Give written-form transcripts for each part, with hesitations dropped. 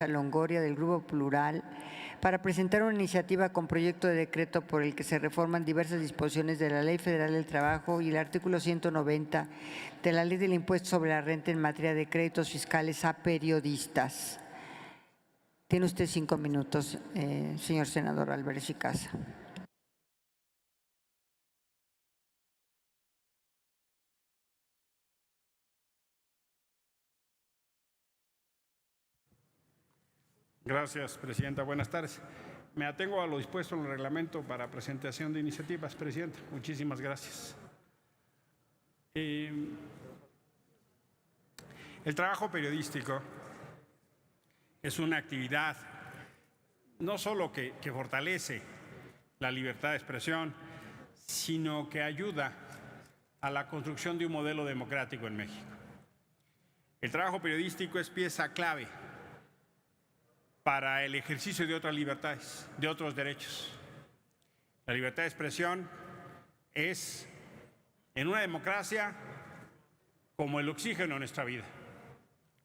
Longoria del Grupo Plural para presentar una iniciativa con proyecto de decreto por el que se reforman diversas disposiciones de la Ley Federal del Trabajo y el artículo 190 de la Ley del Impuesto sobre la Renta en materia de créditos fiscales a periodistas. Tiene usted 5 minutos, señor senador Álvarez y Casa. Gracias, Presidenta. Buenas tardes. Me atengo a lo dispuesto en el reglamento para presentación de iniciativas, Presidenta. Muchísimas gracias. El trabajo periodístico es una actividad no solo que fortalece la libertad de expresión, sino que ayuda a la construcción de un modelo democrático en México. El trabajo periodístico es pieza clave para el ejercicio de otras libertades, de otros derechos. La libertad de expresión es, en una democracia, como el oxígeno en nuestra vida.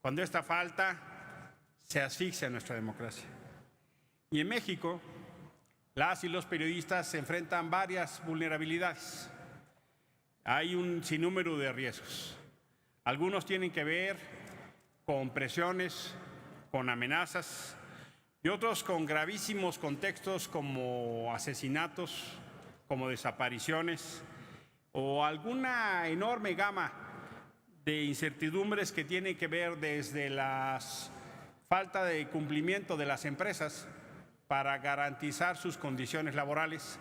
Cuando esta falta, se asfixia nuestra democracia. Y en México, las y los periodistas se enfrentan varias vulnerabilidades. Hay un sinnúmero de riesgos. Algunos tienen que ver con presiones, con amenazas, y otros con gravísimos contextos como asesinatos, como desapariciones o alguna enorme gama de incertidumbres que tienen que ver desde la falta de cumplimiento de las empresas para garantizar sus condiciones laborales,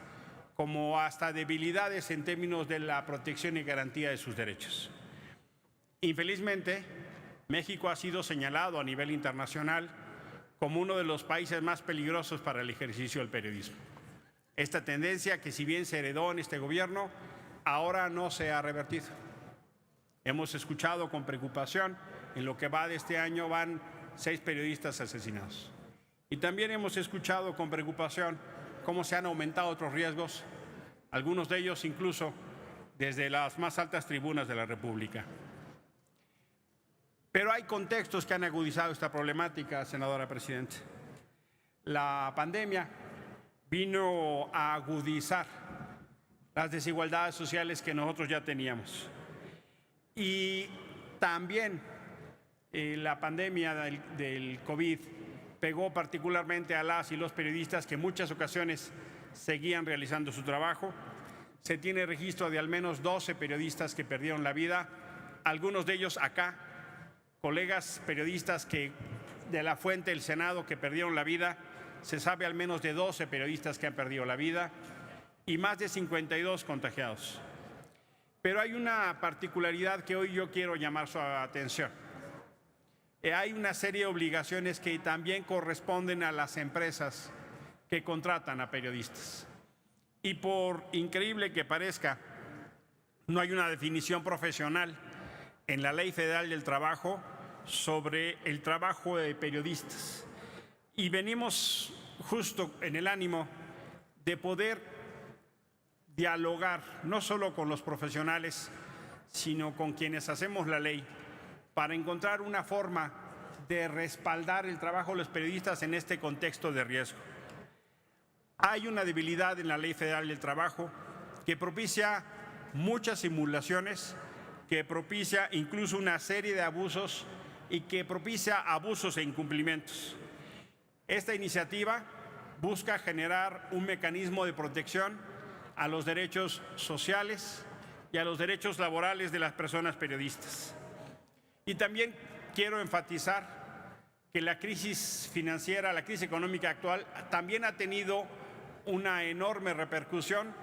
como hasta debilidades en términos de la protección y garantía de sus derechos. Infelizmente, México ha sido señalado a nivel internacional como uno de los países más peligrosos para el ejercicio del periodismo. Esta tendencia, que si bien se heredó en este gobierno, ahora no se ha revertido. Hemos escuchado con preocupación, en lo que va de este año van 6 periodistas asesinados. Y también hemos escuchado con preocupación cómo se han aumentado otros riesgos, algunos de ellos incluso desde las más altas tribunas de la República. Pero hay contextos que han agudizado esta problemática, senadora presidenta. La pandemia vino a agudizar las desigualdades sociales que nosotros ya teníamos. Y también la pandemia del COVID pegó particularmente a las y los periodistas que en muchas ocasiones seguían realizando su trabajo. Se tiene registro de al menos 12 periodistas que perdieron la vida, algunos de ellos acá, colegas periodistas de la fuente del Senado que perdieron la vida. Se sabe al menos de 12 periodistas que han perdido la vida y más de 52 contagiados. Pero hay una particularidad que hoy yo quiero llamar su atención. Hay una serie de obligaciones que también corresponden a las empresas que contratan a periodistas. Y por increíble que parezca, no hay una definición profesional en la Ley Federal del Trabajo sobre el trabajo de periodistas. Y venimos justo en el ánimo de poder dialogar no solo con los profesionales, sino con quienes hacemos la ley, para encontrar una forma de respaldar el trabajo de los periodistas en este contexto de riesgo. Hay una debilidad en la Ley Federal del Trabajo que propicia muchas simulaciones, que propicia incluso una serie de abusos y que propicia abusos e incumplimientos. Esta iniciativa busca generar un mecanismo de protección a los derechos sociales y a los derechos laborales de las personas periodistas. Y también quiero enfatizar que la crisis financiera, la crisis económica actual, también ha tenido una enorme repercusión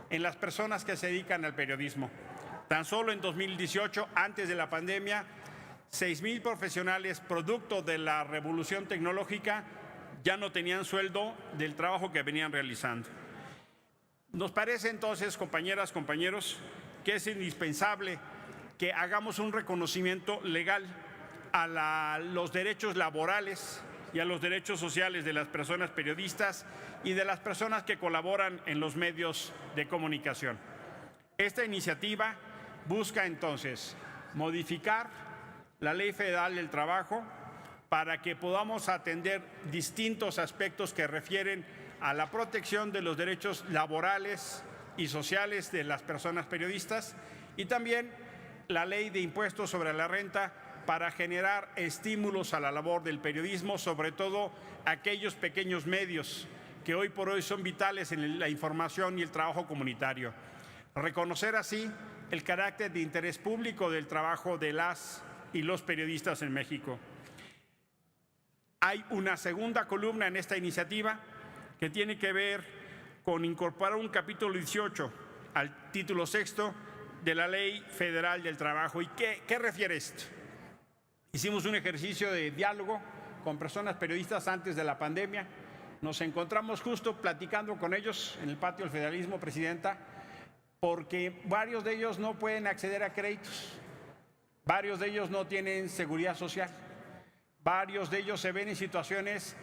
en las personas que se dedican al periodismo. Tan solo en 2018, antes de la pandemia, 6,000 profesionales producto de la revolución tecnológica ya no tenían sueldo del trabajo que venían realizando. Nos parece entonces, compañeras, compañeros, que es indispensable que hagamos un reconocimiento legal a los derechos laborales y a los derechos sociales de las personas periodistas y de las personas que colaboran en los medios de comunicación. Esta iniciativa busca entonces modificar la Ley Federal del Trabajo para que podamos atender distintos aspectos que refieren a la protección de los derechos laborales y sociales de las personas periodistas, y también la ley de impuestos sobre la renta para generar estímulos a la labor del periodismo, sobre todo aquellos pequeños medios que hoy por hoy son vitales en la información y el trabajo comunitario. Reconocer así el carácter de interés público del trabajo de las y los periodistas en México. Hay una segunda columna en esta iniciativa que tiene que ver con incorporar un capítulo 18 al título 6 de la Ley Federal del Trabajo. ¿Y qué refiere esto? Hicimos un ejercicio de diálogo con personas periodistas antes de la pandemia. Nos encontramos justo platicando con ellos en el patio del federalismo, Presidenta, porque varios de ellos no pueden acceder a créditos, varios de ellos no tienen seguridad social, varios de ellos se ven en situaciones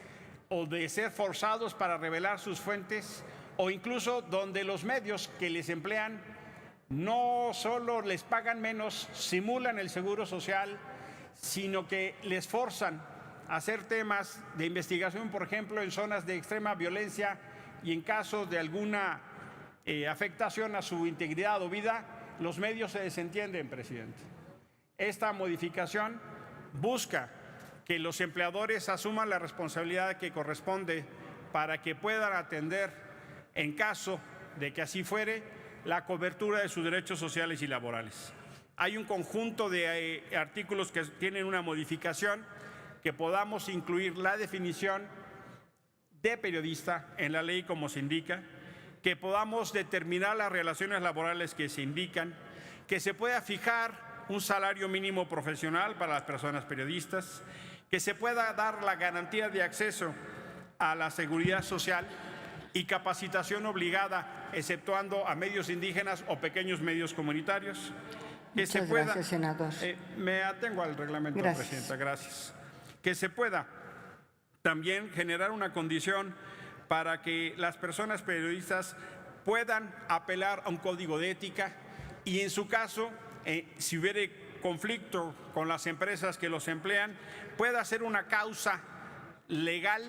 o de ser forzados para revelar sus fuentes, o incluso donde los medios que les emplean no solo les pagan menos, simulan el seguro social, sino que les forzan a hacer temas de investigación, por ejemplo, en zonas de extrema violencia y en caso de alguna afectación a su integridad o vida, los medios se desentienden, Presidente. Esta modificación busca que los empleadores asuman la responsabilidad que corresponde para que puedan atender, en caso de que así fuere, la cobertura de sus derechos sociales y laborales. Hay un conjunto de artículos que tienen una modificación, que podamos incluir la definición de periodista en la ley como se indica, que podamos determinar las relaciones laborales que se indican, que se pueda fijar un salario mínimo profesional para las personas periodistas, que se pueda dar la garantía de acceso a la seguridad social y capacitación obligada, exceptuando a medios indígenas o pequeños medios comunitarios. Que Muchas se pueda, gracias, senador. me atengo al reglamento, Gracias. Presidenta, gracias. Que se pueda también generar una condición para que las personas periodistas puedan apelar a un código de ética y, en su caso, si hubiera conflicto con las empresas que los emplean, pueda hacer una causa legal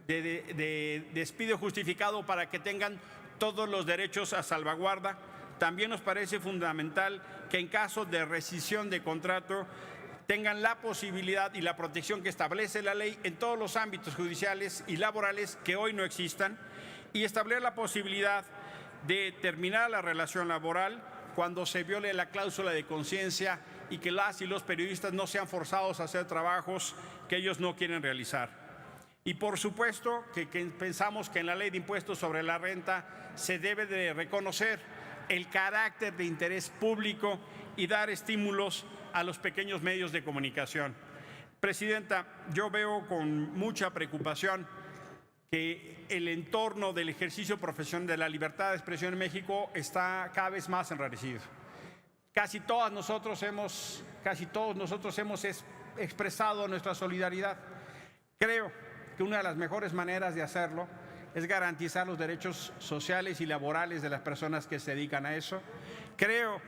de despido justificado para que tengan todos los derechos a salvaguarda. También nos parece fundamental que en caso de rescisión de contrato tengan la posibilidad y la protección que establece la ley en todos los ámbitos judiciales y laborales que hoy no existan, y establecer la posibilidad de terminar la relación laboral cuando se viole la cláusula de conciencia y que las y los periodistas no sean forzados a hacer trabajos que ellos no quieren realizar. Y por supuesto que pensamos que en la ley de impuestos sobre la renta se debe de reconocer el carácter de interés público y dar estímulos a los pequeños medios de comunicación. Presidenta, yo veo con mucha preocupación que el entorno del ejercicio profesional de la libertad de expresión en México está cada vez más enrarecido. Casi todos nosotros hemos expresado nuestra solidaridad. Creo que una de las mejores maneras de hacerlo es garantizar los derechos sociales y laborales de las personas que se dedican a eso. Creo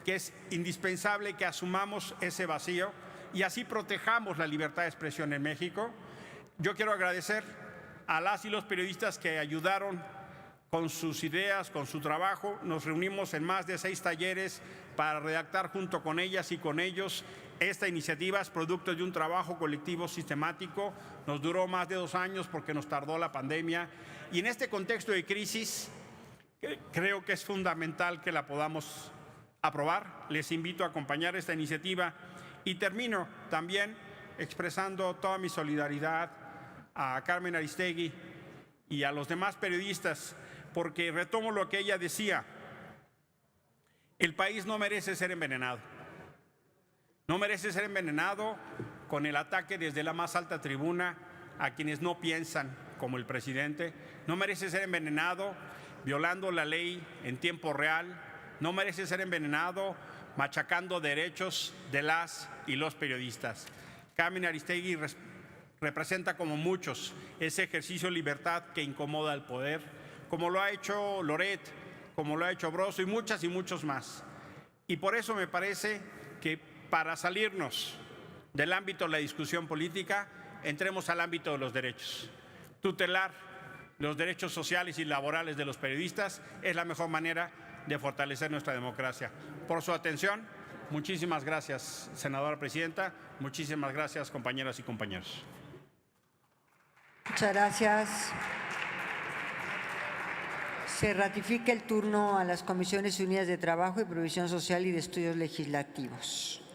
que es indispensable que asumamos ese vacío y así protejamos la libertad de expresión en México. Yo quiero agradecer a las y los periodistas que ayudaron con sus ideas, con su trabajo. Nos reunimos en más de 6 talleres para redactar junto con ellas y con ellos esta iniciativa. Es producto de un trabajo colectivo sistemático. Nos duró más de 2 años porque nos tardó la pandemia. Y en este contexto de crisis, creo que es fundamental que la podamos aprobar. Les invito a acompañar esta iniciativa y termino también expresando toda mi solidaridad a Carmen Aristegui y a los demás periodistas, porque retomo lo que ella decía: el país no merece ser envenenado. No merece ser envenenado con el ataque desde la más alta tribuna a quienes no piensan como el presidente. No merece ser envenenado violando la ley en tiempo real. No merece ser envenenado machacando derechos de las y los periodistas. Carmen Aristegui representa, como muchos, ese ejercicio de libertad que incomoda al poder, como lo ha hecho Loret, como lo ha hecho Broso y muchos más. Y por eso me parece que para salirnos del ámbito de la discusión política, entremos al ámbito de los derechos. Tutelar los derechos sociales y laborales de los periodistas es la mejor manera de fortalecer nuestra democracia. Por su atención, muchísimas gracias, senadora presidenta. Muchísimas gracias, compañeras y compañeros. Muchas gracias. Se ratifica el turno a las Comisiones Unidas de Trabajo y Previsión Social y de Estudios Legislativos.